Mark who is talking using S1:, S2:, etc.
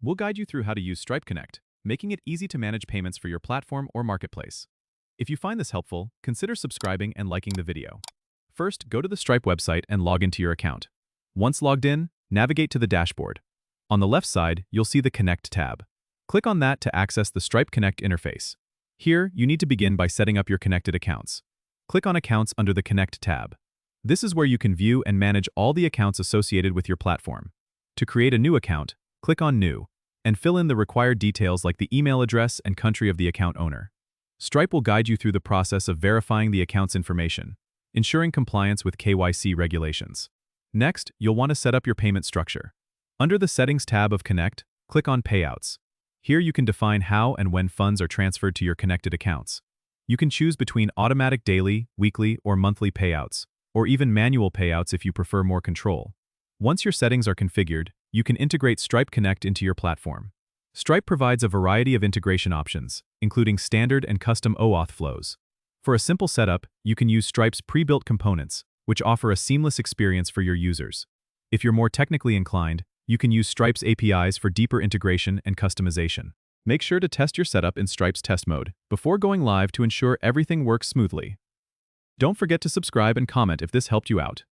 S1: We'll guide you through how to use Stripe Connect, making it easy to manage payments for your platform or marketplace. If you find this helpful, consider subscribing and liking the video. First, go to the Stripe website and log into your account. Once logged in, navigate to the dashboard. On the left side, you'll see the Connect tab. Click on that to access the Stripe Connect interface. Here, you need to begin by setting up your connected accounts. Click on Accounts under the Connect tab. This is where you can view and manage all the accounts associated with your platform. To create a new account, click on New, and fill in the required details like the email address and country of the account owner. Stripe will guide you through the process of verifying the account's information, ensuring compliance with KYC regulations. Next, you'll want to set up your payment structure. Under the Settings tab of Connect, click on Payouts. Here you can define how and when funds are transferred to your connected accounts. You can choose between automatic daily, weekly, or monthly payouts, or even manual payouts if you prefer more control. Once your settings are configured, you can integrate Stripe Connect into your platform. Stripe provides a variety of integration options, including standard and custom OAuth flows. For a simple setup, you can use Stripe's pre-built components, which offer a seamless experience for your users. If you're more technically inclined, you can use Stripe's APIs for deeper integration and customization. Make sure to test your setup in Stripe's test mode before going live to ensure everything works smoothly. Don't forget to subscribe and comment if this helped you out.